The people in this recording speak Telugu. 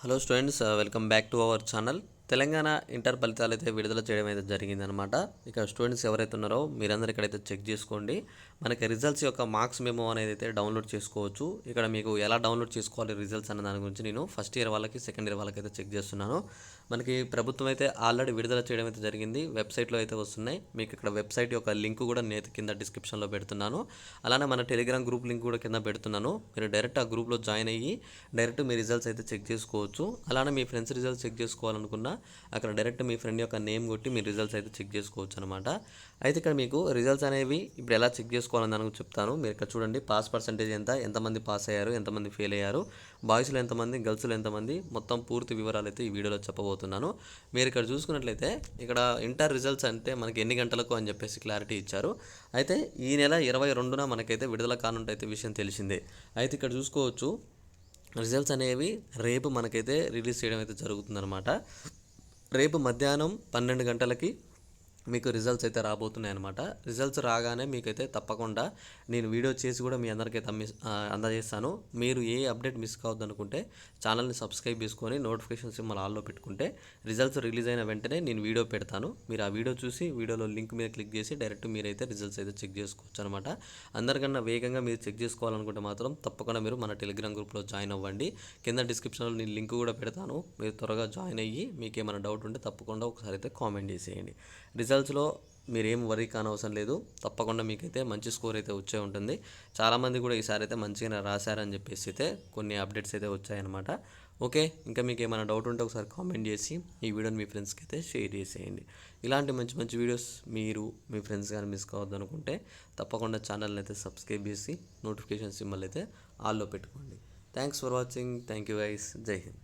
Hello students, welcome back to our channel. Telangana inter ఫలితాలు అయితే విడుదల చేయడం అయితే జరిగిందనమాట. ఇక స్టూడెంట్స్ ఎవరైతే ఉన్నారో మీరందరూ ఇక్కడైతే చెక్ చేసుకోండి. మనకి రిజల్ట్స్ యొక్క మార్క్స్ మెమో అనేది అయితే డౌన్లోడ్ చేసుకోవచ్చు. ఇక్కడ మీకు ఎలా డౌన్లోడ్ చేసుకోవాలి రిజల్ట్స్ అన్న దాని గురించి నేను ఫస్ట్ ఇయర్ వాళ్ళకి, సెకండ్ ఇయర్ వాళ్ళకి అయితే చెక్ చేస్తున్నాను. మనకి ప్రభుత్వం అయితే ఆల్రెడీ విడుదల చేయడం అయితే జరిగింది. వెబ్సైట్లో అయితే వస్తున్నాయి. మీకు ఇక్కడ వెబ్సైట్ యొక్క లింక్ కూడా నేను కింద డిస్క్రిప్షన్లో పెడుతున్నాను. అలానే మన టెలిగ్రామ్ గ్రూప్ లింక్ కూడా కింద పెడుతున్నాను. మీరు డైరెక్ట్ ఆ గ్రూప్లో జాయిన్ అయ్యి డైరెక్ట్ మీ రిజల్ట్స్ అయితే చెక్ చేసుకోవచ్చు. అలానే మీ ఫ్రెండ్స్ రిజల్ట్స్ చెక్ చేసుకోవాలనుకున్నా అక్కడ డైరెక్ట్ మీ ఫ్రెండ్ యొక్క నేమ్ కొట్టి మీ రిజల్ట్స్ అయితే చెక్ చేసుకోవచ్చు అనమాట. అయితే ఇక్కడ మీకు రిజల్ట్స్ అనేవి ఇప్పుడు ఎలా చెక్ చేసుకోవాలని దాని గురించి చెప్తాను. మీరు ఇక్కడ చూడండి, పాస్ పర్సెంటేజ్ ఎంత, ఎంతమంది పాస్ అయ్యారు, ఎంతమంది ఫెయిల్ అయ్యారు, బాయ్స్లో ఎంతమంది, గర్ల్స్లో ఎంతమంది, మొత్తం పూర్తి వివరాలు అయితే ఈ వీడియోలో చెప్పబోతున్నాను. మీరు ఇక్కడ చూసుకున్నట్లయితే ఇక్కడ ఇంటర్ రిజల్ట్స్ అంటే మనకి ఎన్ని గంటలకు అని చెప్పేసి క్లారిటీ ఇచ్చారు. అయితే ఈ నెల 22న మనకైతే విడుదల కానుంటైతే విషయం తెలిసిందే. అయితే ఇక్కడ చూసుకోవచ్చు, రిజల్ట్స్ అనేవి రేపు మనకైతే రిలీజ్ చేయడం అయితే జరుగుతుందన్నమాట. రేపు మధ్యాహ్నం 12 గంటలకి మీకు రిజల్ట్స్ అయితే రాబోతున్నాయి అనమాట. రిజల్ట్స్ రాగానే మీకైతే తప్పకుండా నేను వీడియో చేసి కూడా మీ అందరికైతే అందజేస్తాను. మీరు ఏ అప్డేట్ మిస్ కావద్దు అనుకుంటే ఛానల్ని సబ్స్క్రైబ్ చేసుకొని నోటిఫికేషన్ సింబల్ ఆల్లో పెట్టుకుంటే రిజల్ట్స్ రిలీజ్ అయిన వెంటనే నేను వీడియో పెడతాను. మీరు ఆ వీడియో చూసి వీడియోలో లింక్ మీద క్లిక్ చేసి డైరెక్ట్ మీరైతే రిజల్ట్స్ అయితే చెక్ చేసుకోవచ్చు అనమాట. అందరికన్నా వేగంగా మీరు చెక్ చేసుకోవాలనుకుంటే మాత్రం తప్పకుండా మీరు మన టెలిగ్రామ్ గ్రూప్లో జాయిన్ అవ్వండి. కింద డిస్క్రిప్షన్లో నేను లింక్ కూడా పెడతాను. మీరు త్వరగా జాయిన్ అయ్యి మీకు ఏమైనా డౌట్ ఉంటే తప్పకుండా ఒకసారి అయితే కామెంట్ చేసేయండి. రిజల్ట్స్లో మీరేం వరీ కానవసరం లేదు. తప్పకుండా మీకైతే మంచి స్కోర్ అయితే వచ్చే ఉంటుంది. చాలామంది కూడా ఈసారి అయితే మంచిగా రాశారని చెప్పేసి అయితే కొన్ని అప్డేట్స్ అయితే వచ్చాయన్నమాట. ఓకే, ఇంకా మీకు ఏమైనా డౌట్ ఉంటే ఒకసారి కామెంట్ చేసి ఈ వీడియోని మీ ఫ్రెండ్స్కి అయితే షేర్ చేసేయండి. ఇలాంటి మంచి మంచి వీడియోస్ మీరు మీ ఫ్రెండ్స్ కానీ మిస్ కావద్దు అనుకుంటే తప్పకుండా ఛానల్ని అయితే సబ్స్క్రైబ్ చేసి నోటిఫికేషన్ సింబల్ అయితే ఆల్లో పెట్టుకోండి. Thanks for watching. Thank you guys. జై హింద్.